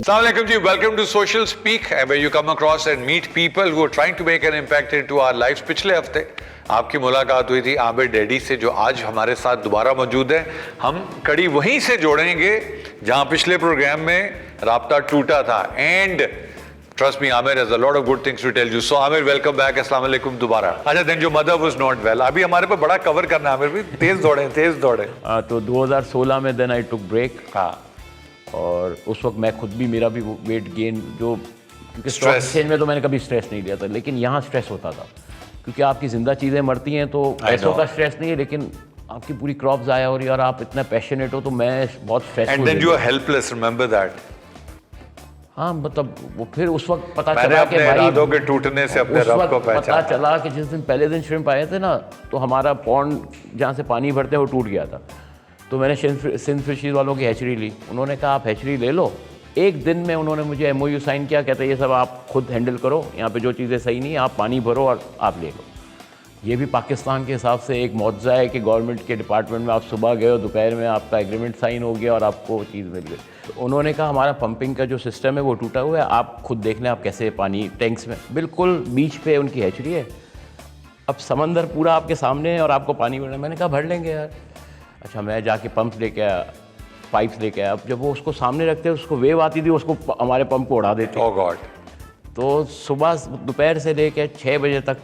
Assalamu alaikum ji, welcome to Social Speak, where you come across and meet people who are trying to make an impact into our lives. पिछले हफ्ते आपकी मुलाकात हुई थी आबिर daddy से, जो आज हमारे साथ दोबारा मौजूद है। हम कड़ी वहीं से जोड़ेंगे जहां पिछले प्रोग्राम में राब्ता टूटा था। And trust me, Amir has a lot of good things to tell you. So Amir, welcome back. Assalamu alaikum दोबारा। अच्छा, then your mother was not well. अभी हमारे पे बड़ा कवर करना है आमिर भी, तेज दौड़े। तो 2016 में देन आई टुक ब्रेक। हाँ, और उस वक्त मैं खुद भी, मेरा भी वेट गेन, जो क्योंकि स्टॉक Stress। एक्सचेंज में तो मैंने कभी स्ट्रेस नहीं लिया था, लेकिन यहाँ स्ट्रेस होता था क्योंकि आपकी जिंदा चीज़ें मरती हैं तो पैसों का स्ट्रेस नहीं है, लेकिन आपकी पूरी क्रॉप ज़ाया हो रही है और आप इतना पैशनेट हो, तो मैं बहुत stressful. and then you are helpless, remember that? हाँ, मतलब वो फिर उस वक्त पता मैंने चला कि अपने भाई इरादों के टूटने से अपने उस रब वक्त को पता पहचाना। चला कि जिस दिन पहले दिन श्रिम्प आए थे ना, तो हमारा पॉन्ड जहाँ से पानी भरते हैं वो टूट गया था। तो मैंने सिंध फिशरीज वालों की हैचरी ली। उन्होंने कहा आप हैचरी ले लो। एक दिन में उन्होंने मुझे MOU साइन किया, कहते ये सब आप खुद हैंडल करो, यहाँ पे जो चीज़ें सही नहीं, आप पानी भरो और आप ले लो। ये भी पाकिस्तान के हिसाब से एक मौजज़ा है कि गवर्नमेंट के डिपार्टमेंट में आप सुबह गए हो, दोपहर में आपका एग्रीमेंट साइन हो गया और आपको वो चीज़ मिल गई। तो उन्होंने कहा हमारा पंपिंग का जो सिस्टम है वो टूटा हुआ है, आप खुद देख लें आप कैसे पानी टैंक्स में, बिल्कुल बीच पे उनकी हैचरी है। अब समंदर पूरा आपके सामने है और आपको पानी भरना है। मैंने कहा भर लेंगे यार। अच्छा, मैं जाके पंप लेके आया, पाइप्स लेके आया। अब जब वो उसको सामने रखते हैं, उसको वेव आती थी, उसको हमारे पंप को उड़ा देते। Oh God। तो सुबह दोपहर से लेकर 6 बजे तक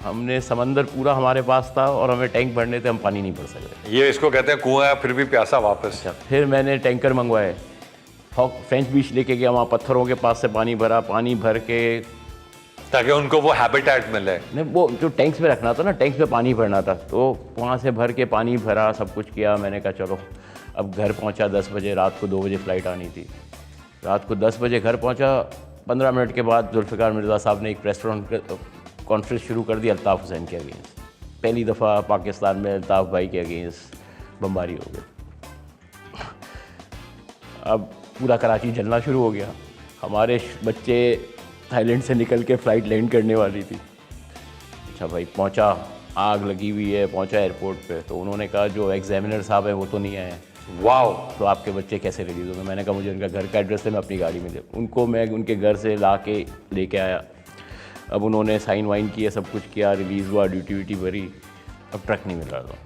हमने, समंदर पूरा हमारे पास था और हमें टैंक भरने थे, हम पानी नहीं भर सकते। ये इसको कहते हैं कुआं है फिर भी प्यासा वापस। फिर मैंने टैंकर मंगवाए, फ्रेंच बीच लेके गया, वहाँ पत्थरों के पास से पानी भरा, पानी भर के, ताकि उनको वो हैबिटेट मिले। नहीं वो जो टैंक्स में रखना था ना, टैंक्स में पानी भरना था, तो वहाँ से भर के पानी भरा, सब कुछ किया। मैंने कहा चलो, अब घर पहुँचा 10 बजे, रात को 2 बजे फ़्लाइट आनी थी। रात को 10 बजे घर पहुँचा, 15 मिनट के बाद जुल्फ़िकार मिर्ज़ा साहब ने एक प्रेस कॉन्फ्रेंस शुरू कर दी अल्ताफ़ हुसैन के अगेंस्ट। पहली दफ़ा पाकिस्तान में अल्ताफ़ भाई के अगेंस्ट बमबारी हो गई। अब पूरा कराची जलना शुरू हो गया। हमारे बच्चे थाईलैंड से निकल के फ़्लाइट लैंड करने वाली थी। अच्छा भाई, पहुंचा, आग लगी हुई है, पहुंचा एयरपोर्ट पे, तो उन्होंने कहा जो एग्जामिनर साहब हैं वो तो नहीं आए। वाओ। तो आपके बच्चे कैसे रिलीज़ होंगे? मैंने कहा मुझे उनका घर का एड्रेस है, मैं अपनी गाड़ी में दे, उनको मैं उनके घर से ला के लेके आया। अब उन्होंने साइन वाइन किया, सब कुछ किया, रिलीज़ हुआ, ड्यूटी व्यूटी भरी। अब ट्रक नहीं मिल रहा था।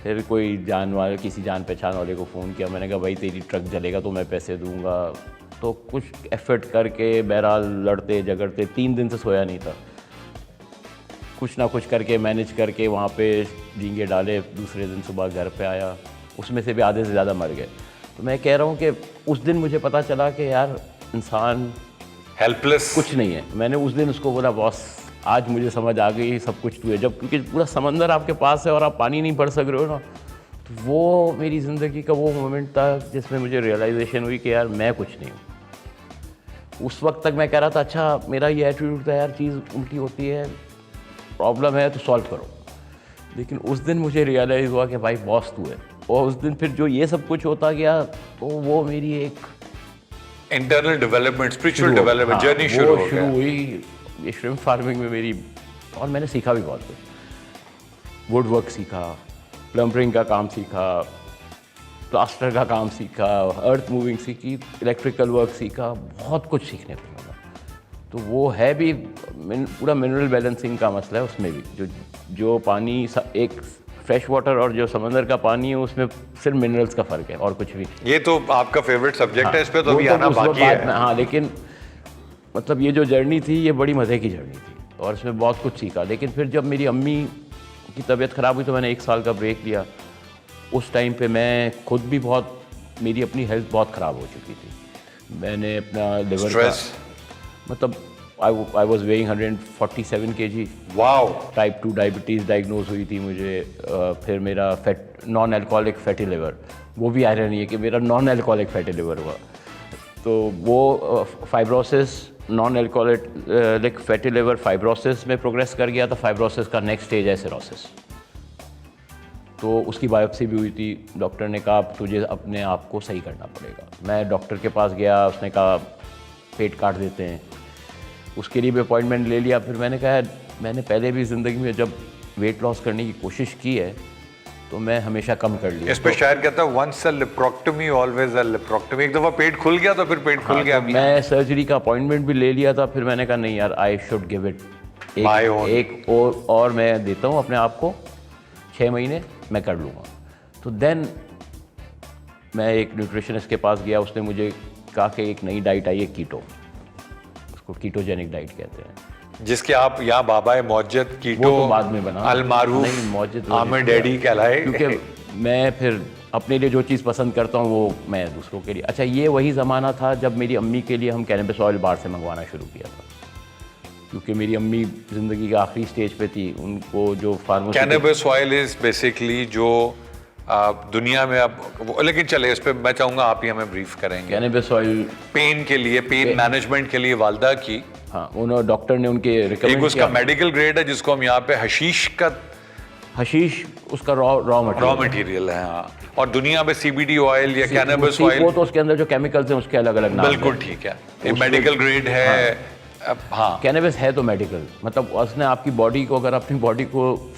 फिर कोई किसी जान पहचान वाले को फ़ोन किया। मैंने कहा भाई तेरी ट्रक जलेगा तो मैं पैसे दूंगा। तो कुछ एफर्ट करके, बहरहाल लड़ते झगड़ते, 3 दिन से सोया नहीं था। कुछ ना कुछ करके मैनेज करके वहाँ पे झींगे डाले। दूसरे दिन सुबह घर पे आया, उसमें से भी आधे से ज़्यादा मर गए। तो मैं कह रहा हूँ कि उस दिन मुझे पता चला कि यार इंसान हेल्पलेस कुछ नहीं है। मैंने उस दिन उसको बोला बॉस, आज मुझे समझ आ गई सब कुछ तू है। जब क्योंकि पूरा समंदर आपके पास है और आप पानी नहीं भर सक रहे हो ना, तो वो मेरी ज़िंदगी का वो मोमेंट था जिसमें मुझे रियलाइजेशन हुई कि यार मैं कुछ नहीं हूँ। उस वक्त तक मैं कह रहा था अच्छा मेरा ये एटीट्यूड था यार, चीज़ उल्टी होती है, प्रॉब्लम है तो सॉल्व करो। लेकिन उस दिन मुझे रियलाइज़ हुआ कि भाई बॉस तू है। और उस दिन फिर जो ये सब कुछ होता गया, तो वो मेरी एक internal development, spiritual development journey शुरू हुई ये श्रिम्प फार्मिंग में मेरी। और मैंने सीखा भी बहुत कुछ। वुड वर्क सीखा, प्लम्बरिंग का काम सीखा, प्लास्टर का काम सीखा, अर्थ मूविंग सीखी, इलेक्ट्रिकल वर्क सीखा, बहुत कुछ सीखने को मिला। तो वो है भी पूरा मिनरल बैलेंसिंग का मसला है उसमें भी। जो पानी, एक फ्रेश वाटर और जो समंदर का पानी है, उसमें सिर्फ मिनरल्स का फ़र्क है और कुछ भी। ये तो आपका फेवरेट सब्जेक्ट है, इस पे तो अभी आना बाकी है। हाँ, लेकिन मतलब ये जो जर्नी थी ये बड़ी मज़े की जर्नी थी और इसमें बहुत कुछ सीखा। लेकिन फिर जब मेरी अम्मी की तबीयत ख़राब हुई तो मैंने 1 साल का ब्रेक लिया। उस टाइम पे मैं खुद भी बहुत, मेरी अपनी हेल्थ बहुत ख़राब हो चुकी थी। मैंने अपना लिवर का, मतलब I was weighing 147 kg। Wow. Type 2 diabetes diagnose हुई थी मुझे। फिर मेरा नॉन अल्कोहलिक फैटी लिवर, वो भी आयरन है कि मेरा नॉन अल्कोहलिक फैटी लिवर हुआ। तो वो fibrosis, non alcoholic fatty liver fibrosis में प्रोग्रेस कर गया था। फाइब्रोसिस का नेक्स्ट स्टेज है सिरोसिस। तो उसकी बायोप्सी भी हुई थी। डॉक्टर ने कहा तुझे अपने आप को सही करना पड़ेगा। मैं डॉक्टर के पास गया, उसने कहा पेट काट देते हैं। उसके लिए भी अपॉइंटमेंट ले लिया। फिर मैंने कहा मैंने पहले भी ज़िंदगी में जब वेट लॉस करने की कोशिश की है तो मैं हमेशा कम कर लिया। इस पे शायर कहता है once a लेप्रोक्टमी ऑलवेज अ लेप्रोक्टमी। एक दफा पेट खुल गया तो फिर पेट खुल गया। तो मैं सर्जरी का अपॉइंटमेंट भी ले लिया था, फिर मैंने कहा नहीं यार, I should give it My own. एक और मैं देता हूँ अपने आप को, 6 महीने मैं कर लूँगा। तो देन मैं एक न्यूट्रिशनिस्ट के पास गया, उसने मुझे कहा कि एक नई डाइट आई है कीटो, उसको कीटोजेनिक डाइट कहते हैं, जिसके आप यहाँ बाबा मौजद कीटो वो तो बाद में बना, अलमारूफ नहीं मौजूद आमिर डैडी कहलाए। क्योंकि मैं फिर अपने लिए जो चीज़ पसंद करता हूँ वो मैं दूसरों के लिए। अच्छा, ये वही ज़माना था जब मेरी अम्मी के लिए हम कैनबिस ऑयल बाहर से मंगवाना शुरू किया था, क्योंकि मेरी अम्मी ज़िंदगी के आखिरी स्टेज पे थी, उनको जो pharmaceutical cannabis oil is basically जो दुनिया में अब, लेकिन चले इस पे मैं चाहूंगा आप ही हमें ब्रीफ करेंगे। कैनबिस ऑयल पेन के लिए, पेन मैनेजमेंट के लिए वालदा की हाँ, उन्होंने डॉक्टर ने उनके एक रिकमेंड उसका किया। मेडिकल ग्रेड है जिसको हम यहाँ पे हशीश का हशीश उसका रॉ रॉ मटेरियल, मटेरियल है। हाँ, और दुनिया में सीबीडी ऑयल या कैनबिस ऑयल, वो तो उसके अंदर जो केमिकल्स हैं उसके अलग अलग नाम बिल्कुल ठीक है, ये मेडिकल ग्रेड है। हाँ, कैनबिस है तो मेडिकल, मतलब उसने आपकी बॉडी को, अगर अपनी बॉडी को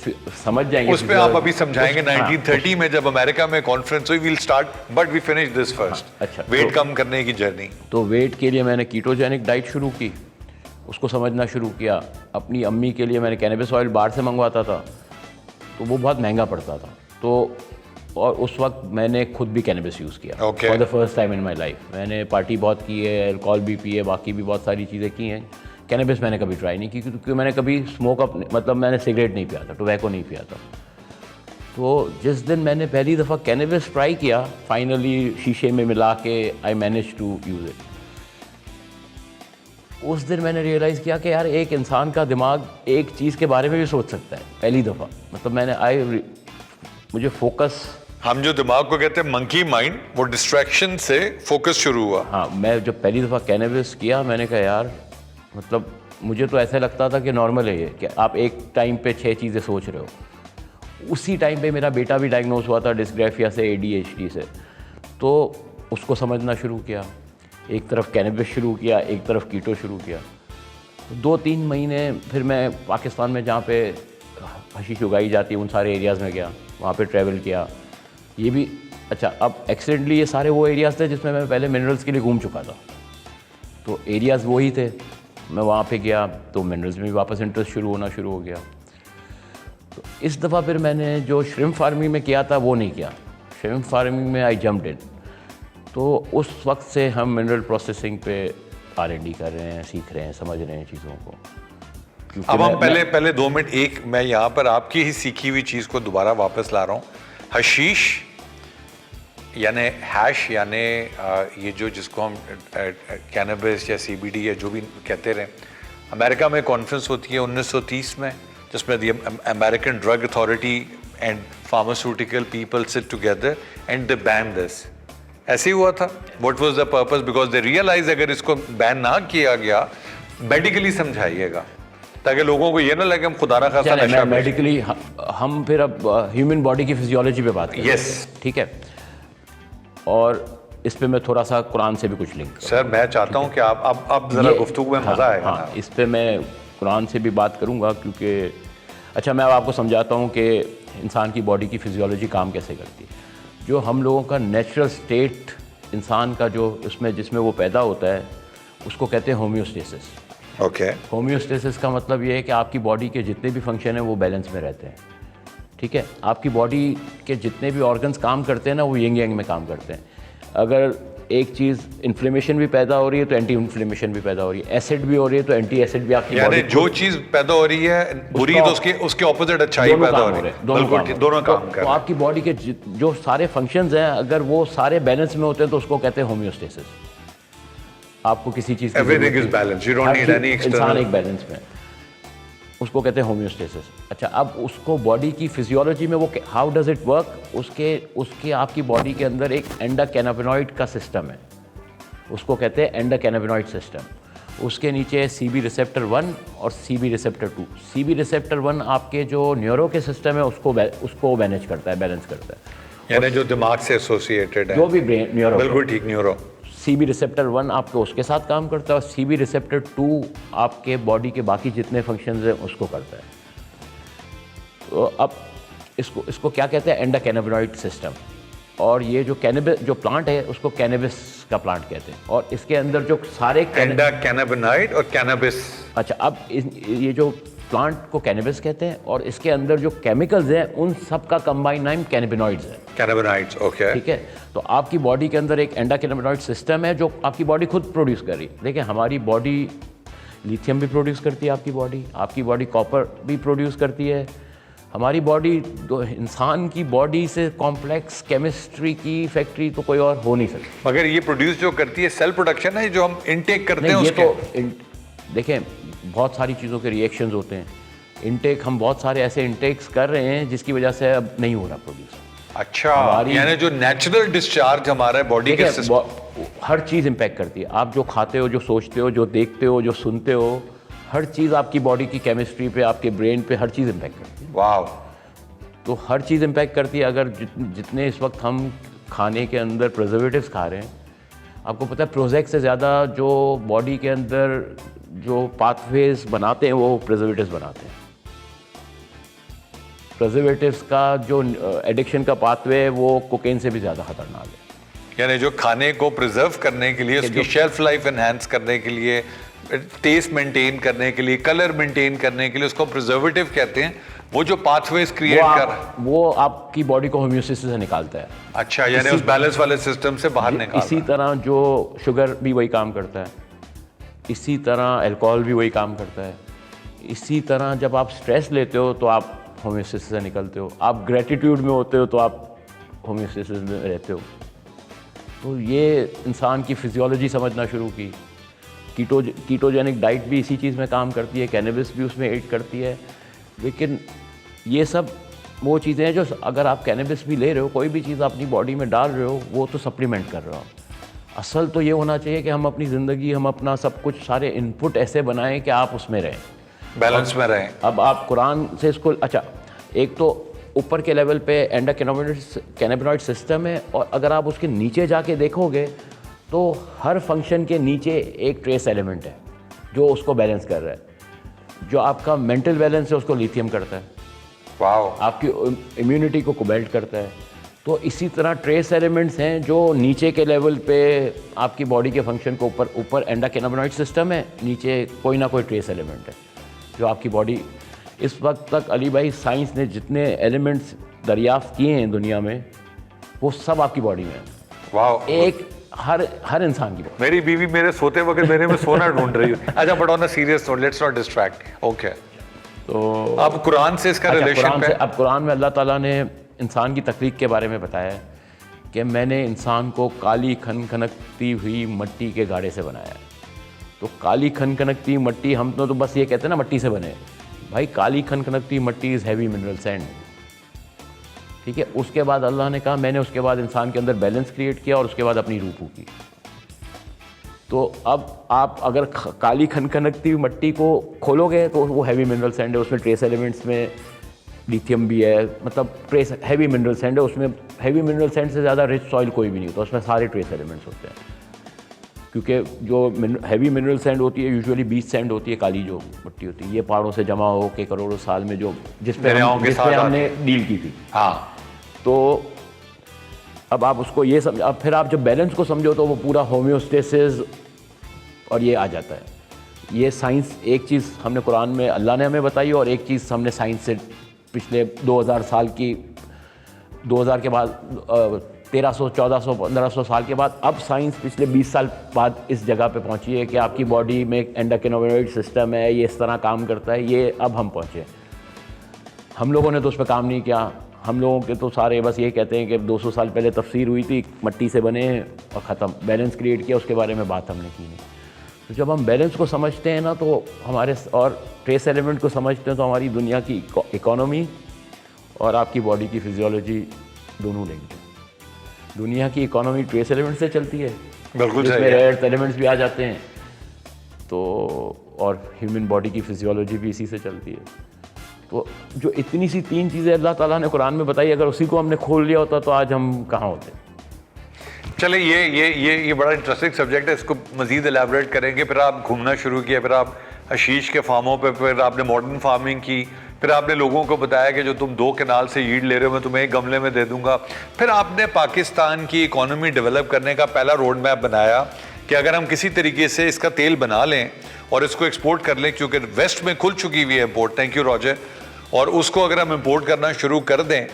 समझ जाएंगे उस पे आप अभी समझाएंगे। हाँ। 1930 में जब अमेरिका में कॉन्फ्रेंस हुई, we'll start but we finish this first. अच्छा, वेट तो- कम करने की जर्नी। तो वेट के लिए मैंने कीटोजेनिक डाइट शुरू की, उसको समझना शुरू किया। अपनी अम्मी के लिए मैंने कैनबिस ऑयल बाहर से मंगवाता था, तो वो बहुत महंगा पड़ता था, तो और उस वक्त मैंने खुद भी कैनबिस यूज़ किया Okay. For the first time in my life. मैंने पार्टी बहुत की है, अल्कोहल भी पी है, बाकी भी बहुत सारी चीज़ें की हैं। कैनबिस मैंने कभी ट्राई नहीं की, क्योंकि मैंने कभी स्मोक अप, मतलब मैंने सिगरेट नहीं पिया था, टोबैको नहीं पिया था। तो जिस दिन मैंने पहली दफ़ा कैनबिस ट्राई किया, फाइनली शीशे में मिला के I manage to use it, उस दिन मैंने रियलाइज़ किया कि यार एक इंसान का दिमाग एक चीज़ के बारे में भी सोच सकता है पहली दफ़ा। मतलब मैंने मुझे फोकस, हम जो दिमाग को कहते हैं मंकी माइंड, वो डिस्ट्रैक्शन से फोकस शुरू हुआ। हाँ, मैं जब पहली दफ़ा कैनबिस किया, मैंने कहा यार, मतलब मुझे तो ऐसा लगता था कि नॉर्मल है ये, कि आप एक टाइम पे 6 चीज़ें सोच रहे हो। उसी टाइम पे मेरा बेटा भी डायग्नोज हुआ था डिस्ग्राफिया से, ADHD से, तो उसको समझना शुरू किया। एक तरफ कैनबिस शुरू किया, एक तरफ कीटो शुरू किया। 2-3 महीने फिर मैं पाकिस्तान में जहाँ पे हशीश उगाई जाती है उन सारे एरियाज़ में गया, वहाँ पे ट्रैवल किया। ये भी अच्छा, अब एक्सीडेंटली ये सारे वो एरियाज़ थे जिसमें मैं पहले मिनरल्स के लिए घूम चुका था, तो एरियाज़ वही थे। मैं वहाँ पे गया तो मिनरल्स में भी वापस इंटरेस्ट शुरू हो गया। तो इस दफ़ा फिर मैंने जो श्रिम्प फार्मिंग में किया था वो नहीं किया। श्रिम्प फार्मिंग में आई जम्प्ड इन, तो उस वक्त से हम मिनरल प्रोसेसिंग पे R&D कर रहे हैं, सीख रहे हैं, समझ रहे हैं चीज़ों को। क्योंकि अब हम मैं- पहले 2 मिनट, एक मैं यहाँ पर आपकी ही सीखी हुई चीज़ को दोबारा वापस ला रहा हूँ। हशीश यानी हैश, यानी ये जो जिसको हम कैनबिस या CBD या जो भी कहते रहे, अमेरिका में कॉन्फ्रेंस होती है 1930 में, जिसमें the American drug authority and pharmaceutical people sit together and they ban this. ऐसे ही हुआ था। What was the purpose? Because they realise अगर इसको बैन ना किया गया, मेडिकली समझाइएगा, ताकि लोगों को ये ना लगे हम खुदा ना खासा चलें, नशा मैं मेडिकली, हम फिर अब ह्यूमन बॉडी की फिजियोलॉजी पे बात करें। Yes. ठीक है, और इस पे मैं थोड़ा सा कुरान से भी कुछ लिंक करूं। सर मैं चाहता हूँ कि आप अब जरा ये- गुफ्तगू में हाँ, मजा आएगा हाँ, ना। इस पे मैं कुरान से भी बात करूंगा, क्योंकि अच्छा, मैं अब आपको समझाता हूँ कि इंसान की बॉडी की फिजियोलॉजी काम कैसे करती है। जो हम लोगों का नेचुरल स्टेट, इंसान का जो उसमें जिसमें वो पैदा होता है, उसको कहते हैं होम्योस्टेसिस। ओके, होम्योस्टेसिस का मतलब ये है कि आपकी बॉडी के जितने भी फंक्शन हैं वो बैलेंस में रहते हैं। ठीक है, आपकी बॉडी के जितने भी ऑर्गन्स काम करते हैं ना, वो यंग यंग में काम करते हैं। अगर एक चीज़ इन्फ्लेमेशन भी पैदा हो रही है तो एंटी इन्फ्लेमेशन भी पैदा हो रही है, एसिड भी हो रही है तो एंटी एसिड भी आपकी यानी बॉडी जो चीज पैदा हो रही है बुरी, तो उसके ऑपोजिट अच्छाई दोनों पैदा काम हो हो रही रहे है। हैं, दोनों बिल्कुल काम ठीक, हो दोनों रहे हैं। काम कर तो रहे हैं। आपकी बॉडी के जो सारे फंक्शंस हैं, अगर वो सारे बैलेंस में होते हैं तो उसको कहते हैं होम्योस्टेसिस। आपको किसी चीज़ की Everything जरूरत is नहीं। balanced. You don't her need cheese- any external- इंसान एक बैलेंस में, उसको कहते हैं होम्योस्टेसिस। अच्छा, अब उसको बॉडी की फिजियोलॉजी में वो हाउ डज इट वर्क, उसके आपकी बॉडी के अंदर एक एंडोकैनाबिनॉइड का सिस्टम है, उसको कहते हैं एंडोकैनाबिनॉइड सिस्टम। उसके नीचे CB रिसेप्टर 1 और CB रिसेप्टर 2। CB रिसेप्टर 1 आपके जो न्यूरो के सिस्टम है उसको मैनेज करता है, बैलेंस करता है, यानी जो दिमाग से एसोसिएटेड है। जो भी ब्रेन न्यूरो। बिल्कुल ठीक, न्यूरो। CB रिसेप्टर 1 आपके उसके साथ काम करता है, और CB रिसेप्टर 2 आपके बॉडी के बाकी जितने फंक्शंस हैं उसको करता है। तो अब इसको इसको क्या कहते हैं, एंडोकैनाबिनॉइड सिस्टम। और ये जो कैनबिस जो प्लांट है उसको कैनबिस का प्लांट कहते हैं। और इसके अंदर जो सारे एंडोकैनाबिनॉइड और कैनबिस। अच्छा, अब ये जो प्लांट को कैनबिस कहते हैं और इसके अंदर जो केमिकल्स हैं उन सब का कंबाइंड नाम कैनाबिनॉइड्स है। Cannabinoids, okay. ठीक है, तो आपकी बॉडी के अंदर एक एंडोकैनाबिनॉइड सिस्टम है जो आपकी बॉडी खुद प्रोड्यूस कर रही है। देखिए, हमारी बॉडी लिथियम भी प्रोड्यूस करती है, आपकी बॉडी कॉपर भी प्रोड्यूस करती है। हमारी बॉडी इंसान की बॉडी से कॉम्प्लेक्स केमिस्ट्री की फैक्ट्री तो कोई और हो नहीं सकती। मगर ये प्रोड्यूस जो करती है सेल प्रोडक्शन है जो हम इनटेक करते हैं ये उसके? तो देखें, बहुत सारी चीज़ों के रिएक्शंस होते हैं। इनटेक, हम बहुत सारे ऐसे इनटेक्स कर रहे हैं जिसकी वजह से अब नहीं हो रहा प्रोड्यूस। अच्छा, यानी जो नेचुरल डिस्चार्ज हमारा बॉडी के हर चीज़ इम्पैक्ट करती है। आप जो खाते हो, जो सोचते हो, जो देखते हो, जो सुनते हो, हर चीज़ आपकी बॉडी की केमिस्ट्री पे, आपके ब्रेन पे हर चीज़ इम्पैक्ट करती है। वाह। तो हर चीज़ इम्पैक्ट करती है। अगर जितने इस वक्त हम खाने के अंदर प्रिजर्वेटिव्स खा रहे हैं, आपको पता है प्रोजेक्ट से ज़्यादा जो बॉडी के अंदर जो पाथवेज बनाते हैं वो प्रिजर्वेटिव्स बनाते हैं। प्रिजर्वेटिव्स का जो एडिक्शन का पाथवे है वो कोकेन से भी ज़्यादा खतरनाक है। यानी जो खाने को प्रिजर्व करने के लिए, उसकी शेल्फ लाइफ एनहांस करने के लिए, टेस्ट मेंटेन करने के लिए, कलर मेंटेन करने के लिए, उसको प्रिजर्वेटिव कहते हैं। वो जो पाथवेज क्रिएट वो आपकी बॉडी को होम्योस्टेसिस से निकालता है। अच्छा, यानी उस बैलेंस वाले सिस्टम से बाहर निकालता है। इसी तरह जो शुगर भी वही काम करता है, इसी तरह अल्कोहल भी वही काम करता है। इसी तरह जब आप स्ट्रेस लेते हो तो आप होम्योस्टेसिस से निकलते हो, आप ग्रेटिट्यूड में होते हो तो आप होम्योस्टेसिस में रहते हो। तो ये इंसान की फिजियोलॉजी समझना शुरू की। कीटोजेनिक डाइट भी इसी चीज़ में काम करती है, कैनबिस भी उसमें एड करती है। लेकिन ये सब वो चीज़ें हैं जो अगर आप कैनबिस भी ले रहे हो, कोई भी चीज़ अपनी बॉडी में डाल रहे हो, वो तो सप्लीमेंट कर रहे हो। असल तो ये होना चाहिए कि हम अपनी ज़िंदगी, हम अपना सब कुछ, सारे इनपुट ऐसे बनाएं कि आप उसमें रहें, बैलेंस में रहें। अब आप कुरान से इसको, अच्छा, एक तो ऊपर के लेवल पे एंडोकैनाबिनॉइड सिस्टम है, और अगर आप उसके नीचे जाके देखोगे तो हर फंक्शन के नीचे एक ट्रेस एलिमेंट है जो उसको बैलेंस कर रहा है। जो आपका मेंटल बैलेंस है उसको लिथियम करता है, वाह। आपकी इम्यूनिटी को कोबाल्ट करता है। तो इसी तरह ट्रेस एलिमेंट्स हैं जो नीचे के लेवल पे आपकी बॉडी के फंक्शन को, ऊपर एंडोकैनाबिनॉइड सिस्टम है, नीचे कोई ना कोई ट्रेस एलिमेंट है जो आपकी बॉडी, इस वक्त तक अली भाई साइंस ने जितने एलिमेंट्स दरियाफ्त किए हैं दुनिया में वो सब आपकी बॉडी में है। वाह। एक हर इंसान की बॉडी। मेरी बीवी मेरे सोते वक्त मेरे में सोना ढूंढ रही है। अच्छा, but on a serious note, let's not distract. Okay, तो अब कुरान से इसका रिलेशन पे, अब कुरान में अल्लाह ताला ने इंसान की तख्लीक के बारे में बताया है कि मैंने इंसान को काली खनखनकती हुई मट्टी के गाड़े से बनाया है। तो काली खनखनकती मट्टी, हम तो बस ये कहते हैं ना मट्टी से बने, भाई काली खनखनकती मट्टी इज़ हैवी मिनरल सैंड। ठीक है, उसके बाद अल्लाह ने कहा, मैंने उसके बाद इंसान के अंदर बैलेंस क्रिएट किया और उसके बाद अपनी रूह फूकी। तो अब आप अगर काली खनखनकती मट्टी को खोलोगे तो वो हैवी मिनरल सैंड है, उसमें ट्रेस एलिमेंट्स में लिथियम भी है, मतलब ट्रेस हैवी मिनरल सैंड है। उसमें हैवी मिनरल सैंड से ज़्यादा रिच सॉइल कोई भी नहीं होता, उसमें सारे ट्रेस एलिमेंट्स होते हैं। क्योंकि जो हैवी मिनरल सैंड होती है यूजुअली बीच सैंड होती है, काली जो मट्टी होती है, ये पहाड़ों से जमा हो के करोड़ों साल में जो जिस पे हमने डील की थी। हाँ, तो अब आप उसको ये समझ, अब फिर आप जब बैलेंस को समझो तो वो पूरा होम्योस्टेसिस और ये आ जाता है। ये साइंस, एक चीज़ हमने कुरान में अल्लाह ने हमें बताई और एक चीज़ हमने साइंस से पिछले 2000 साल की, 2000 के बाद 1300, 1400, 1500 साल के बाद अब साइंस पिछले 20 साल बाद इस जगह पे पहुंची है कि आपकी बॉडी में एक एंडोकैनाबिनॉइड सिस्टम है, ये इस तरह काम करता है। ये अब हम पहुंचे, हम लोगों ने तो उस पर काम नहीं किया। हम लोगों के तो सारे बस ये कहते हैं कि 200 साल पहले तफसीर हुई थी, मट्टी से बने और ख़त्म, बैलेंस क्रिएट किया, उसके बारे में बात हमने की नहीं। तो जब हम बैलेंस को समझते हैं ना, तो हमारे, और ट्रेस एलिमेंट को समझते हैं, तो हमारी दुनिया की इकोनॉमी और आपकी बॉडी की फिजियोलॉजी दोनों लिंक्ड है। दुनिया की इकोनॉमी ट्रेस एलिमेंट से चलती है, बिल्कुल, जिसमें रेयर एलिमेंट्स भी आ जाते हैं। तो और ह्यूमन बॉडी की फिजियोलॉजी भी इसी से चलती है। तो जो इतनी सी 3 चीज़ें अल्लाह ताला ने कुरान में बताई, अगर उसी को हमने खोल लिया होता तो आज हम कहाँ होते। चले, ये बड़ा इंटरेस्टिंग सब्जेक्ट है, इसको मजीद एलैबोरेट करेंगे। फिर आप घूमना शुरू किया, फिर आप हशीश के फार्मों पे, फिर आपने मॉडर्न फार्मिंग की, फिर आपने लोगों को बताया कि जो तुम 2 कनाल से यील्ड ले रहे हो मैं तुम्हें 1 गमले में दे दूंगा। फिर आपने पाकिस्तान की इकोनॉमी डेवलप करने का पहला रोड मैप बनाया कि अगर हम किसी तरीके से इसका तेल बना लें और इसको एक्सपोर्ट कर लें, क्योंकि वेस्ट में खुल चुकी हुई है इम्पोर्ट, थैंक यू रॉजर, और उसको अगर हम इम्पोर्ट करना शुरू कर दें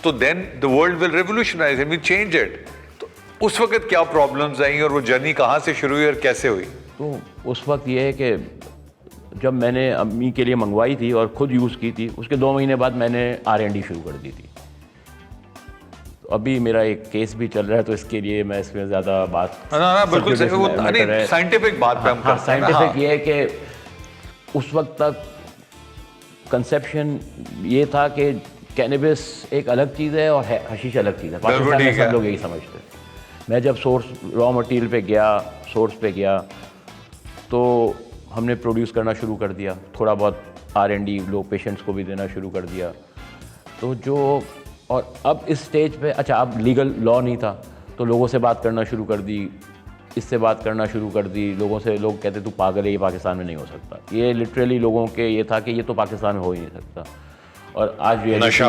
तो then the world will revolutionise and will change it. तो उस वक्त क्या प्रॉब्लम्स आई और वो जर्नी कहाँ से शुरू हुई और कैसे हुई? तो उस वक्त ये है कि जब मैंने अम्मी के लिए मंगवाई थी और ख़ुद यूज़ की थी, उसके 2 महीने बाद मैंने R&D शुरू कर दी थी। तो अभी मेरा एक केस भी चल रहा है, तो इसके लिए मैं इसमें ज़्यादा बात ना बिल्कुल सही, वो साइंटिफिक बात पे हम हाँ, साइंटिफिक ये है कि उस वक्त तक कंसेप्शन ये था कि कैनबिस एक अलग चीज़ है और हशीश अलग चीज़ है। पाकिस्तान में सब लोग यही समझते हैं। मैं जब रॉ मटेरियल पे गया, सोर्स पे गया, तो हमने प्रोड्यूस करना शुरू कर दिया, थोड़ा बहुत R&D लोग पेशेंट्स को भी देना शुरू कर दिया। तो जो और अब इस स्टेज पे, अच्छा अब लीगल लॉ नहीं था तो लोगों से बात करना शुरू कर दी, इससे बात करना शुरू कर दी, लोगों से लोग कहते तू पागल है, ये पाकिस्तान में नहीं हो सकता। ये लिटरली लोगों के ये था कि ये तो पाकिस्तान में हो ही नहीं सकता। और आज नशा,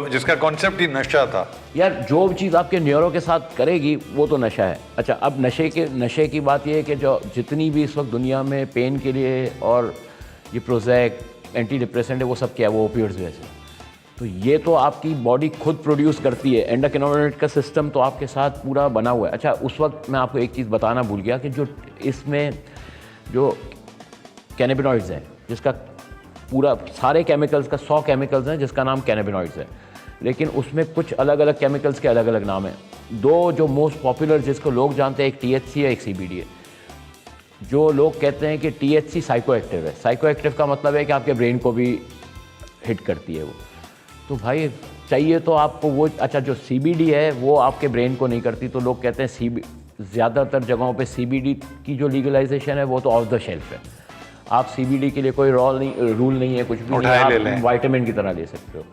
जिसका कॉन्सेप्ट ही नशा था यार, जो चीज़ आपके न्यूरो के साथ करेगी वो तो नशा है। अच्छा, अब नशे की बात ये है कि जो जितनी भी इस वक्त दुनिया में पेन के लिए और ये प्रोजेक एंटी डिप्रेसेंट है, वो सब क्या है, वो ओपियोइड्स वैसे। तो ये तो आपकी बॉडी खुद प्रोड्यूस करती है, एंडोक्रिनोइड का सिस्टम तो आपके साथ पूरा बना हुआ है। अच्छा, उस वक्त मैं आपको एक चीज़ बताना भूल गया कि जो इसमें जो कैनाबिनॉइड्स हैं, जिसका पूरा सारे केमिकल्स का 100 केमिकल्स हैं जिसका नाम कैनाबिनॉइड्स है, लेकिन उसमें कुछ अलग अलग केमिकल्स के अलग अलग नाम हैं। 2 जो मोस्ट पॉपुलर जिसको लोग जानते हैं, एक THC है, एक CBD है। जो लोग कहते हैं कि THC साइको एक्टिव है, साइको एक्टिव का मतलब है कि आपके ब्रेन को भी हिट करती है वो। तो भाई चाहिए तो आपको वो, अच्छा जो CBD है वो आपके ब्रेन को नहीं करती, तो लोग कहते हैं ज़्यादातर जगहों पे CBD की जो लीगलाइजेशन है वो तो ऑफ द शेल्फ है। आप CBD के लिए कोई रूल नहीं है, कुछ भी नहीं, आप वाइटामिन की तरह ले सकते हो।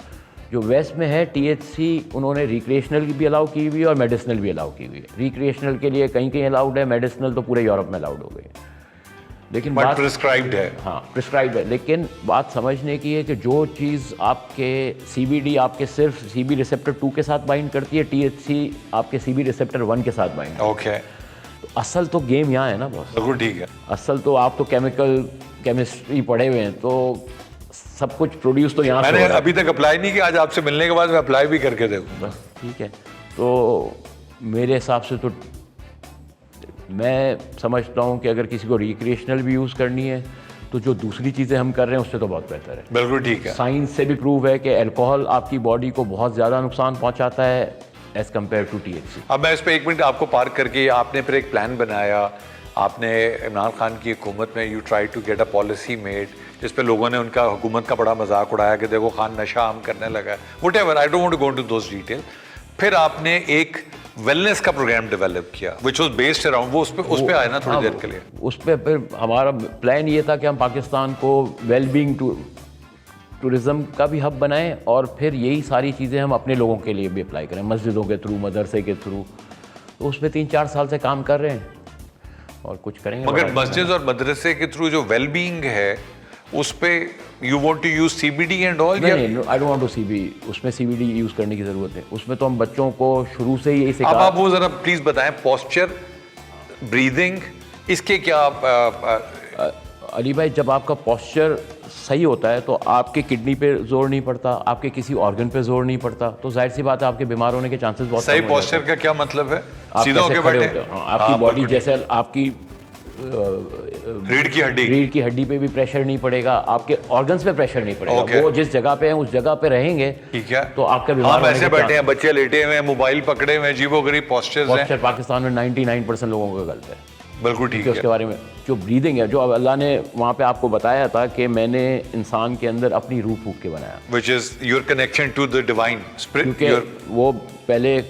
जो वेस्ट में है THC, उन्होंने रिक्रिएशनल भी अलाउ की हुई है और मेडिसिनल भी अलाउ की हुई है। रिक्रिएशनल के लिए कहीं कहीं अलाउड है, मेडिसिनल तो पूरे यूरोप में अलाउड हो गई है। लेकिन बात प्रिस्क्राइब्ड है, हाँ प्रिस्क्राइब्ड है, लेकिन बात समझने की है कि जो चीज़ आपके CBD आपके सिर्फ CB रिसेप्टर 2 के साथ बाइंड करती है, THC आपके CB रिसेप्टर 1 के साथ बाइंड। ओके, तो असल तो गेम यहाँ है ना बॉस। बिल्कुल ठीक है। असल तो आप तो केमिस्ट्री पढ़े हुए हैं, तो सब कुछ प्रोड्यूस तो यहाँ से मैंने अभी तक अप्लाई नहीं किया, आज आपसे मिलने के बाद मैं अप्लाई भी करके देखूँ। बस ठीक है। तो मेरे हिसाब से तो मैं समझता हूँ कि अगर किसी को रिक्रिएशनल भी यूज़ करनी है तो जो दूसरी चीज़ें हम कर रहे हैं उससे तो बहुत बेहतर है। बिल्कुल ठीक है। साइंस से भी प्रूव है कि अल्कोहल आपकी बॉडी को बहुत ज़्यादा नुकसान पहुँचाता है एज़ कम्पेयर टू THC। अब मैं इस पर 1 मिनट आपको पार्क करके, आपने फिर एक प्लान बनाया, आपने इमरान खान की हुकूमत में you try to get a policy made, जिस पे लोगों ने उनका हुकूमत का बड़ा मजाक उड़ाया कि देखो खान नशा आम करने लगा है, whatever, I don't want to go into those detail. फिर आपने एक वेलनेस का प्रोग्राम डेवलप किया व्हिच वाज बेस्ड अराउंड, वो उस पे आए ना थोड़ी देर के लिए। उस पे फिर हमारा प्लान ये था कि हम पाकिस्तान को वेलबींग टूरिज़्म का भी हब बनाएं और फिर यही सारी चीज़ें हम अपने लोगों के लिए भी अप्लाई करें, मस्जिदों के थ्रू, मदरसे के थ्रू। तो उस पर 3-4 साल से काम कर रहे हैं और कुछ करेंगे। मगर मस्जिद और मदरसे के थ्रू जो वेलबींग है उस पे you want to use CBD and all? नहीं, I don't want to CBD, उसमें CBD यूज़ करने की ज़रूरत है। उसमें तो हम बच्चों को शुरू से ही यही सिखा। अब आप वो ज़रा प्लीज़ बताएं, पोस्चर, ब्रीदिंग, इसके क्या अली भाई, जब आपका पोस्चर सही होता है तो आपके किडनी पे जोर नहीं पड़ता, आपके किसी ऑर्गन पे जोर नहीं पड़ता, तो जाहिर सी बात है आपके बीमार होने के चांसेस बहुत सही। पोस्चर का क्या मतलब है? सीधा होके बैठे, आपकी बॉडी जैसे आपकी रीढ़ की हड्डी पे भी प्रेशर नहीं पड़ेगा, आपके ऑर्गन्स पे प्रेशर नहीं पड़ेगा। वो जिस जगह पे हैं उस जगह पे रहेंगे, ठीक है, तो आपका बीमार वैसे बैठे हैं, बच्चे लेटे हुए हैं, मोबाइल पकड़े हुए हैं, अजीबोगरीब पोस्चर्स हैं। पाकिस्तान में 99% लोगों का गलत है। बिल्कुल ठीक है। उसके बारे में जो ब्रीदिंग है, जो अल्लाह ने वहाँ पे आपको बताया था कि मैंने इंसान के अंदर अपनी रूह फूंक के बनाया, which is your connection to the divine spirit. क्योंकि वो पहले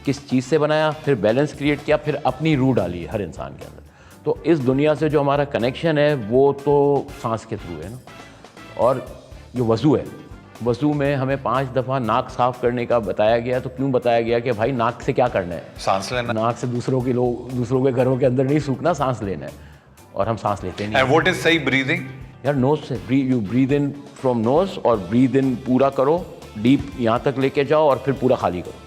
किस चीज़ से बनाया, फिर बैलेंस क्रिएट किया, फिर अपनी रूह डाली है हर इंसान के अंदर। तो इस दुनिया से जो हमारा कनेक्शन है वो तो सांस के थ्रू है ना। और जो वज़ू है, वज़ू में हमें 5 दफ़ा नाक साफ़ करने का बताया गया। तो क्यों बताया गया कि भाई नाक से क्या करना है? सांस लेना। नाक से दूसरों के घरों के अंदर नहीं सूखना, सांस लेना है। और हम सांस लेते नहीं। एंड व्हाट इज सही ब्रीदिंग? यार नोज से you breathe in from knows और ब्रीद इन पूरा करो, डीप यहाँ तक लेके जाओ और फिर पूरा खाली करो।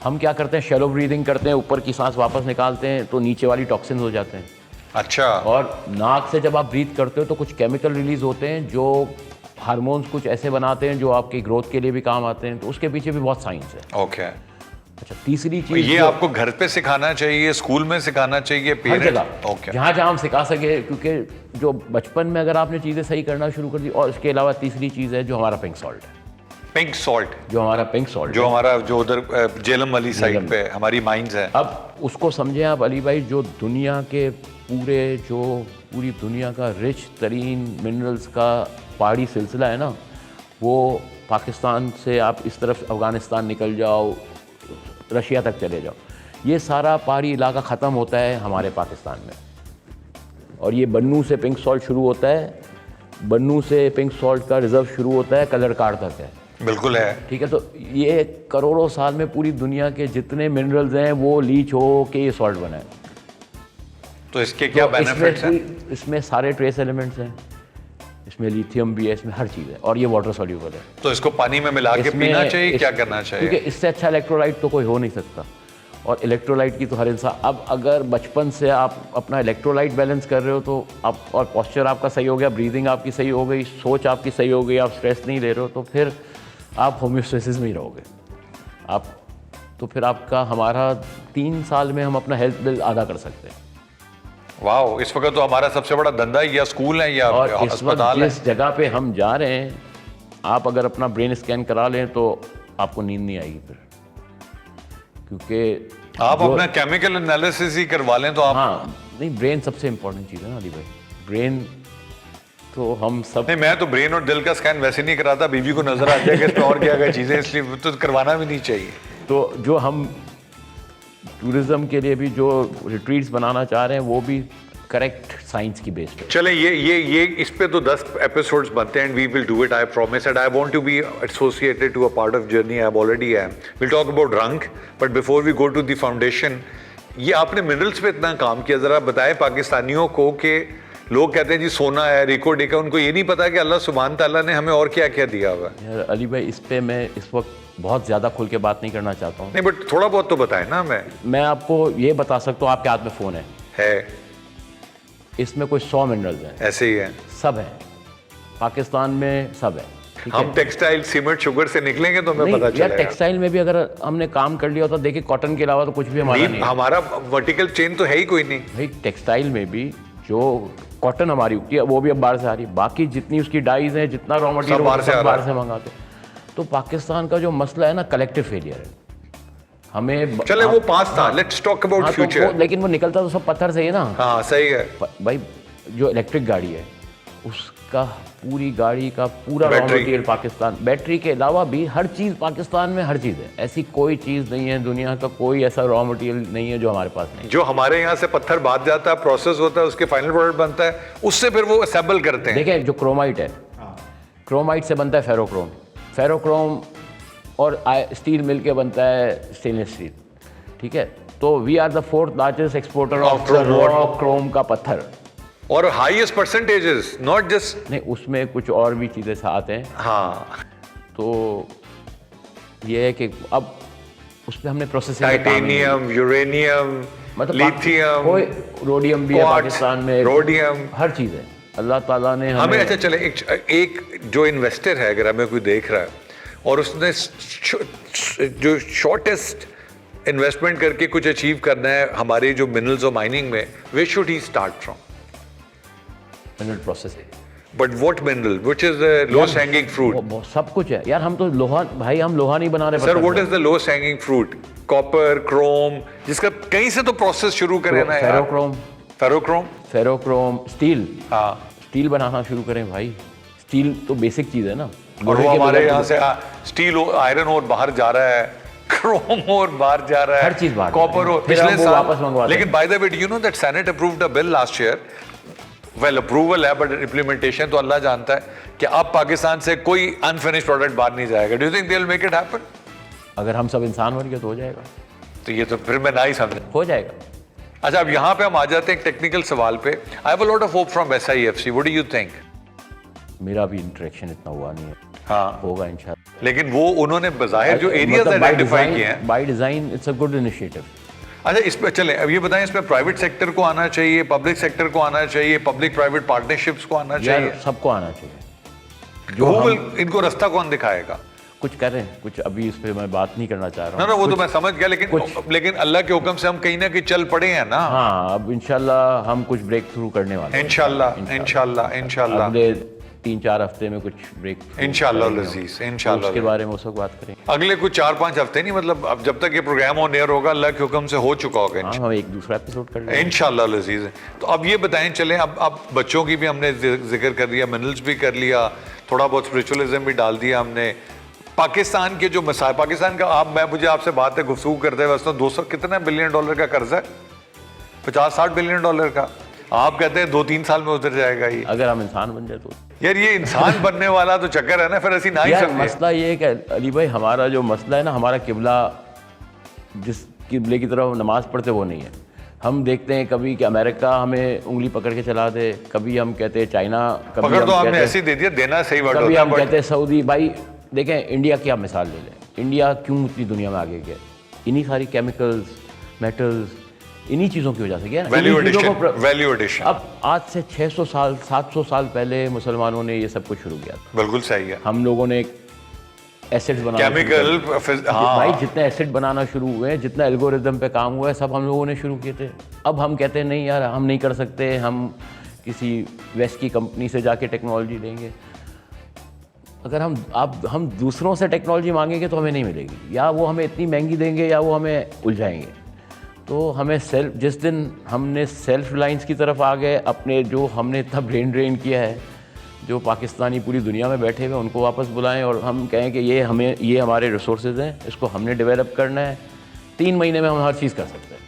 हम क्या करते हैं, शैलो ब्रीदिंग करते हैं, ऊपर की सांस वापस निकालते हैं तो नीचे वाली टॉक्सिन्स हो जाते हैं। अच्छा। और नाक से जब आप ब्रीथ करते हो तो कुछ केमिकल रिलीज होते हैं जो हार्मोन्स कुछ ऐसे बनाते हैं जो आपकी ग्रोथ के लिए भी काम आते हैं, तो उसके पीछे भी बहुत साइंस है। ओके। अच्छा, तीसरी चीज ये आपको घर पे सिखाना चाहिए, स्कूल में सिखाना चाहिए, हर पेरेंट्स? जगह ओके। जहाँ जहाँ हम सिखा सके, क्योंकि जो बचपन में अगर आपने चीज़ें सही करना शुरू कर दी। और इसके अलावा तीसरी चीज़ है जो हमारा पिंक सॉल्ट है। Pink salt? जो हमारा पिंक सॉल्ट जो हमारा जो उधर जेलम वाली साइड पे हमारी माइंस है। अब उसको समझें आप अली भाई, जो दुनिया के पूरी दुनिया का रिच तरीन मिनरल्स का पहाड़ी सिलसिला है ना, वो पाकिस्तान से आप इस तरफ अफ़गानिस्तान निकल जाओ, रशिया तक चले जाओ, ये सारा पहाड़ी इलाका ख़त्म होता है हमारे पाकिस्तान में। और ये बन्नू से पिंक सॉल्ट शुरू होता है, बन्नू से पिंक सॉल्ट का रिज़र्व शुरू होता है, कलरकाड़ तक है। बिल्कुल है। ठीक है, तो ये करोड़ों साल में पूरी दुनिया के जितने मिनरल्स हैं वो लीच हो के ये सॉल्ट बना है। तो इसके क्या बेनिफिट्स हैं? इसमें सारे ट्रेस एलिमेंट्स हैं, इसमें लिथियम भी है, इसमें हर चीज़ है, और ये वाटर सॉल्यूबल है। तो इसको पानी में मिला के पीना चाहिए, क्या करना चाहिए? क्योंकि इससे अच्छा इलेक्ट्रोलाइट तो कोई हो नहीं सकता, और इलेक्ट्रोलाइट की तो हर इंसान, अब अगर बचपन से आप अपना इलेक्ट्रोलाइट बैलेंस कर रहे हो तो आप, और पोस्चर आपका सही हो गया, ब्रीदिंग आपकी सही हो गई, सोच आपकी सही हो गई, आप स्ट्रेस नहीं ले रहे हो, तो फिर आप होम्योस्टेसिस में ही रहोगे आप। तो फिर आपका हमारा 3 साल में हम अपना हेल्थ बिल आधा कर सकते हैं। वाह, इस वक्त तो हमारा सबसे बड़ा धंधा या स्कूल है या और इस वक्त अस्पताल है। जिस जगह पे हम जा रहे हैं, आप अगर अपना ब्रेन स्कैन करा लें तो आपको नींद नहीं आएगी फिर, क्योंकि आप अपना केमिकल एनालिसिस ही करवा लें तो आप। हाँ नहीं, ब्रेन सबसे इंपॉर्टेंट चीज़ है ना अली भाई, ब्रेन तो हम सब। नहीं, मैं तो ब्रेन और दिल का स्कैन वैसे नहीं कराता, बीवी को नजर आ जाएगा इसमें और क्या क्या चीजें, इसलिए तो करवाना भी नहीं चाहिए। तो जो हम टूरिज्म के लिए भी जो रिट्रीट्स बनाना चाह रहे हैं वो भी करेक्ट साइंस की बेस्ड है। चलें, ये इस पे तो 10 एपिसोड्स बनते हैं, and we will do it, I promise, and I want to be associated to a part of journey I already am. Will talk about रंग, but before we go to the foundation, ये आपने minerals पे इतना काम किया, जरा बताएं पाकिस्तानियों को कि लोग कहते हैं जी सोना है, रिको डिका, उनको ये नहीं पता कि अल्लाह सुभान ताला ने हमें और क्या क्या दिया हुआ है। यार अली भाई, इस पे मैं इस वक्त बहुत ज़्यादा खुल के बात नहीं करना चाहता हूँ। नहीं, बट थोड़ा बहुत तो बताएं ना। मैं आपको ये बता सकता हूँ, आपके हाथ में फ़ोन है, इसमें कोई 100 मिनरल्स हैं, ऐसे ही है, सब हैं पाकिस्तान में, सब है। ठीक हम है? टेक्सटाइल सीमेंट शुगर से निकलेंगे तो हमें नहीं पता यार, चलेगा। टेक्सटाइल में भी अगर हमने काम कर लिया होता, देखिए कॉटन के अलावा तो कुछ भी हमारा नहीं है। हमारा वर्टिकल चेन तो है ही कोई नहीं भाई। टेक्सटाइल में भी जो कॉटन हमारी उगती है वो भी अब बाहर से आ रही है, बाकी जितनी उसकी डाइज है, जितना रॉ मटेरियल बाहर से आ रहा बाहर है। से मंगाते हैं। तो पाकिस्तान का जो मसला है ना, कलेक्टिव फेलियर है। हमें चले वो पास था, लेट्स टॉक अबाउट हाँ, तो फ्यूचर। लेकिन वो निकलता तो सब पत्थर से ही ना। हाँ सही है। भाई जो इलेक्ट्रिक गाड़ी है उसका पूरी गाड़ी का पूरा raw battery. Material Pakistan, battery के अलावा भी हर चीज़ पाकिस्तान में, हर चीज़ है। ऐसी कोई चीज़ नहीं है दुनिया का, कोई ऐसा रॉ मटेरियल नहीं है जो हमारे पास नहीं है। जो हमारे यहाँ से पत्थर बात जाता है, प्रोसेस होता है, उसके फाइनल प्रोडक्ट बनता है, उससे फिर वो असेंबल करते हैं। देखिए जो क्रोमाइट है, क्रोमाइट से बनता है फेरोक्रोम, फेरोक्रोम और स्टील मिल के बनता है स्टेनलेस स्टील। ठीक है, तो we are the 4th largest exporter of raw chrome का पत्थर। और हाईएस्ट परसेंटेजेस, नॉट जस्ट। नहीं, उसमें कुछ और भी चीज़ें साथ हैं। हाँ, तो ये है कि अब उस पर हमने प्रोसेसिंग, टाइटेनियम, यूरेनियम, मतलब लिथियम, कोई रोडियम भी है क्वार्ट्ज, पाकिस्तान में, रोडियम, हर चीज़ है। अल्लाह ताला ने हमें अच्छा चले, एक जो इन्वेस्टर है अगर हमें कोई देख रहा है और उसने जो शॉर्टेस्ट इन्वेस्टमेंट करके कुछ अचीव करना है हमारे जो मिनरल्स और माइनिंग में, वे शुड ही start from mineral processing. But what mineral which is the lowest hanging fruit? सब कुछ है यार, हम तो लोहा, भाई हम लोहा नहीं बना रहे। Sir what is the lowest hanging fruit? Copper, Chrome, जिसका कहीं से तो प्रोसेस शुरू करें ना यार। Ferrochrome, ferrochrome, ferrochrome, steel. हाँ, स्टील बनाना शुरू करें भाई, स्टील तो बेसिक चीज़ है ना। और वो हमारे यहाँ से स्टील, आयरन और बाहर जा रहा है, क्रोम और बाहर जा रहा है, हर चीज बाहर, कॉपर और फिर हम वो वापस मंगवाते हैं। लेकिन by the way, you know that senate approved a bill last year. Well, approval है बट इम्प्लीमेंटेशन तो अल्लाह जानता है कि अब पाकिस्तान से कोई अनफिनिश्ड प्रोडक्ट बाहर नहीं जाएगा। Do you think they will make it happen? अगर हम सब इंसान बन गए तो हो जाएगा। तो ये तो फिर मैं ना ही समझा। हो जाएगा। अच्छा, अब यहाँ पे हम आ जाते हैं एक टेक्निकल सवाल पे। I have a lot of hope from SIFC, what do you think? मेरा भी इंटरेक्शन इतना हुआ नहीं है, हाँ, होगा इंशाल्लाह। लेकिन वो उन्होंने बाहिर जो एरियाज मतलब आइडेंटिफाई किए हैं। By design it's a good initiative. अच्छा, इस पे चले, अब ये बताएं, इसमें प्राइवेट सेक्टर को आना चाहिए, पब्लिक सेक्टर को आना चाहिए, पब्लिक प्राइवेट पार्टनरशिप्स को आना चाहिए? यार सबको आना चाहिए। इनको रास्ता कौन दिखाएगा? कुछ करें, कुछ अभी इस पे मैं बात नहीं करना चाह रहा हूँ। ना वो तो मैं समझ गया, लेकिन अल्लाह के हुक्म से हम कहीं ना कहीं चल पड़े हैं ना। हाँ, अब इंशाल्लाह हम कुछ ब्रेक थ्रू करने वाले हैं। इंशाल्लाह अगले 3-4 हफ्ते में कुछ ब्रेक इंशाल्लाह लजीज, इंशाल्लाह। उसके बारे में उस वक्त बात करेंगे। अगले कुछ 4-5 हफ्ते नहीं, मतलब अब जब तक ये प्रोग्राम ऑन एयर होगा अल्लाह के हुक्म से हो चुका होगा। हाँ, हम एक दूसरा एपिसोड कर लेंगे इंशाल्लाह लजीज। तो अब ये बताएं, चलें, अब बच्चों की भी हमने जिक्र कर दिया, मिनरल्स भी कर लिया, थोड़ा बहुत स्पिरिचुअलिज्म भी डाल दिया हमने। पाकिस्तान के जो मसाइल, पाकिस्तान का मुझे आपसे बात है, गुफ्तगू करते हैं, वैसे 200 कितना बिलियन डॉलर का कर्ज है, 50-60 बिलियन डॉलर का। आप कहते हैं 2-3 साल में उतर जाएगा ये। अगर हम इंसान बन जाए तो। यार ये इंसान बनने वाला तो चक्कर है ना, फिर ऐसी ना ही यार समझे। मसला ये है कि अली भाई, हमारा जो मसला है ना, हमारा किबला जिस किबले की तरफ नमाज पढ़ते वो नहीं है। हम देखते हैं कभी कि अमेरिका हमें उंगली पकड़ के चला दे, कभी हम कहते हैं चाइना, कभी पकड़ तो हम आपने कहते ऐसे ही दे दिया, देना सही वर्ड कभी होता हम है, कहते हैं सऊदी। भाई देखें, इंडिया की आप मिसाल ले लें, इंडिया क्यों इतनी दुनिया में आगे गया? इन्हीं सारी केमिकल्स, मेटल्स, इन्हीं चीज़ों की वजह से गया ना। वैल्यू इन्हीं चीज़ों एडिशन, को वैल्यू एडिशन। अब आज से 600 साल 700 साल पहले मुसलमानों ने ये सब कुछ शुरू किया था। बिल्कुल सही है। हम लोगों ने एसिड्स बनाना शुरू केमिकल, किए। हाँ भाई जितने एसिड बनाना शुरू हुए, जितना एल्गोरिदम पे काम हुआ है, सब हम लोगों ने शुरू किए थे। अब हम कहते हैं नहीं यार, हम नहीं कर सकते, हम किसी वेस्ट की कंपनी से जाके टेक्नोलॉजी लेंगे। अगर हम दूसरों से टेक्नोलॉजी मांगेंगे तो हमें नहीं मिलेगी, या वो हमें इतनी महंगी देंगे या वो हमें उलझाएंगे। तो हमें जिस दिन हमने सेल्फ रिलायंस की तरफ आ गए, अपने जो हमने इतना ब्रेन ड्रेन किया है, जो पाकिस्तानी पूरी दुनिया में बैठे हुए उनको वापस बुलाएं और हम कहें कि ये हमारे रिसोर्सेज हैं, इसको हमने डेवलप करना है। 3 महीने में हम हर चीज़ कर सकते हैं,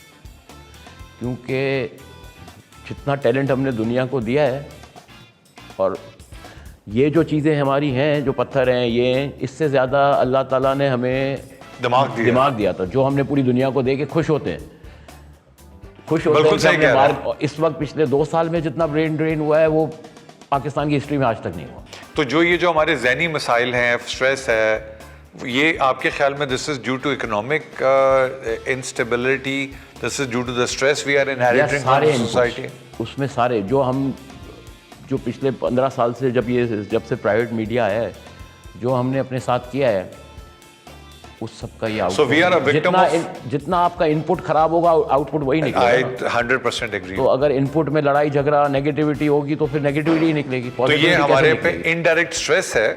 क्योंकि जितना टैलेंट हमने दुनिया को दिया है, और ये जो चीज़ें हमारी हैं, जो पत्थर हैं, ये इससे ज़्यादा अल्लाह ताला ने हमें दिमाग दिया था, जो हमने पूरी दुनिया को दे के खुश होते हैं। बिल्कुल सही कह रहे हैं। इस वक्त पिछले 2 साल में जितना ब्रेन ड्रेन हुआ है वो पाकिस्तान की हिस्ट्री में आज तक नहीं हुआ। तो जो हमारे ज़हनी मसाइल हैं, स्ट्रेस है, ये आपके ख्याल में this is due to economic instability, this is due to the stress we are inheriting from society? उसमें सारे जो पिछले 15 साल से जब से प्राइवेट मीडिया आया है, जो हमने अपने साथ किया है, उस सब का ये आउटपुट। जितना आपका इनपुट खराब होगा, आउटपुट वही निकलेगा। 100% एग्री। तो अगर इनपुट में लड़ाई झगड़ा, नेगेटिविटी होगी तो फिर नेगेटिविटी ही निकलेगी। तो ये हमारे पे इनडायरेक्ट स्ट्रेस है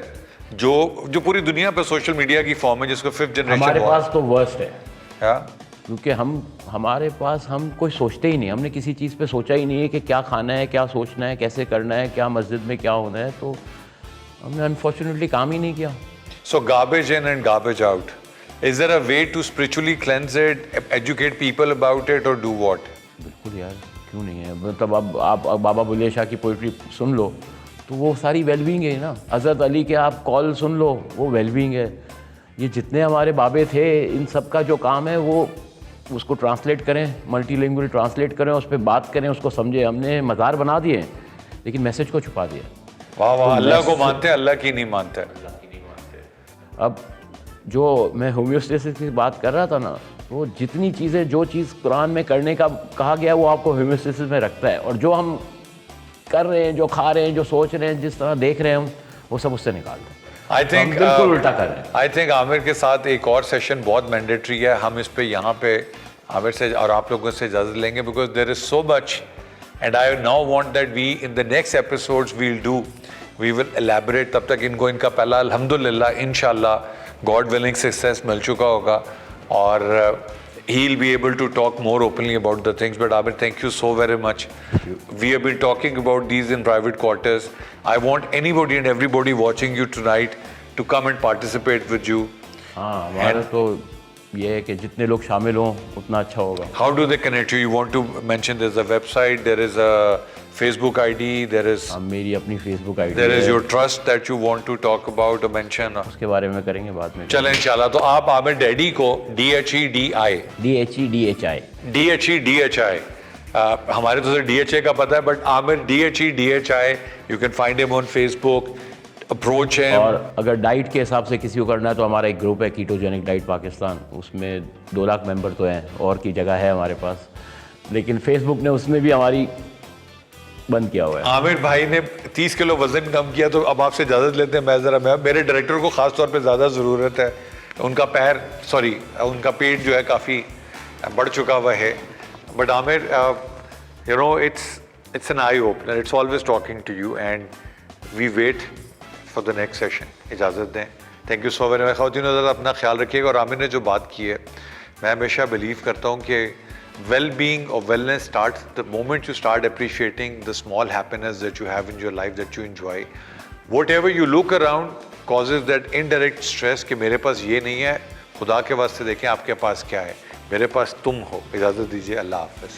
जो पूरी दुनिया पे सोशल मीडिया की फॉर्म है, जिसको 5th जनरेशन हमारे पास तो वर्स्ट है, क्योंकि हमारे पास हम कोई सोचते ही नहीं, हमने किसी चीज़ पे सोचा ही नहीं है कि क्या खाना है, क्या सोचना है, कैसे करना है, क्या मस्जिद में क्या होना है, तो हमने अनफॉर्चुनेटली काम ही नहीं किया। So garbage in and garbage out, is there a way to spiritually cleanse it, educate people about it, और डू व्हाट? बिल्कुल यार, क्यों नहीं है। मतलब अब आप बाबा बुल्ले शाह की पोइट्री सुन लो तो वो सारी वेलबींग है ना। हज़रत अली के आप कॉल सुन लो, वो वेलबींग है। ये जितने हमारे बाबे थे, इन सब का जो काम है वो उसको ट्रांसलेट करें, मल्टीलिंगुअल ट्रांसलेट करें, उस पर बात करें, उसको समझे। हमने मज़ार बना दिए लेकिन मैसेज को छुपा दिया। वाह वाह, अल्लाह को मानते हैं, अल्लाह की नहीं मानते। अब जो मैं होम्योस्टेसिस की बात कर रहा था ना, वो जितनी चीज़ें, जो चीज़ कुरान में करने का कहा गया वो आपको होम्योस्टेसिस में रखता है, और जो हम कर रहे हैं, जो खा रहे हैं, जो सोच रहे हैं, जिस तरह देख रहे हैं हम, वो सब उससे निकाल दें। आई थिंक बिल्कुल उल्टा कर रहे हैं। आई थिंक आमिर के साथ एक और सेशन बहुत मैंडेटरी है, हम इस पे यहाँ पे आमिर से और आप लोगों से इजाज़त लेंगे, because there is so much and I now want that we in the next episodes we will elaborate. तब तक इनको इनका पहला अल्हम्दुलिल्लाह इंशाल्लाह गॉड विलिंग सक्सेस मिल चुका होगा, और he'll be able to talk more openly about the things. But Abir, thank you so very much. We have been talking about these in private quarters. I want anybody and everybody watching you tonight to come and participate with you. हाँ, हमारा तो ये है कि जितने लोग शामिल हों उतना अच्छा होगा। How do they connect you? You want to mention there's a website, there is a Facebook ID, there is मेरी अपनी Facebook ID, there is your trust that you want to talk about or mention. उसके बारे में करेंगे बाद में। चलें इंशाल्लाह। तो आप आमिर डैडी को DHEDI हमारे तो DHA का पता है, but Aamir DHI, you can find him on Facebook, approach him. और अगर डाइट के हिसाब से किसी को करना है तो हमारा एक ग्रुप है कीटोजेनिक डाइट पाकिस्तान, उसमें 2 लाख मेंबर तो हैं और की जगह है हमारे पास, लेकिन फेसबुक ने उसमें भी हमारी बंद किया हुआ है। आमिर भाई ने 30 किलो वजन कम किया, तो अब आपसे इजाज़त लेते हैं। मैं मेरे डायरेक्टर को ख़ास तौर पे ज़्यादा ज़रूरत है, उनका पेट जो है काफ़ी बढ़ चुका हुआ है। But Aamir, you know, it's an eye opener, it's always talking to you and we wait for the next session. इजाज़त दें। Thank you so very much. ख़वातीन हज़रात, अपना ख्याल रखिएगा। और आमिर ने जो बात की है, मैं हमेशा बिलीव करता हूँ कि well-being or wellness starts the moment you start appreciating the small happiness that you have in your life that you enjoy. Whatever you look around causes that indirect stress कि मेरे पास ये नहीं है, खुदा के वास्ते देखें आपके पास क्या है, मेरे पास तुम हो। इजाज़त दीजिए, अल्लाह हाफ़िज़।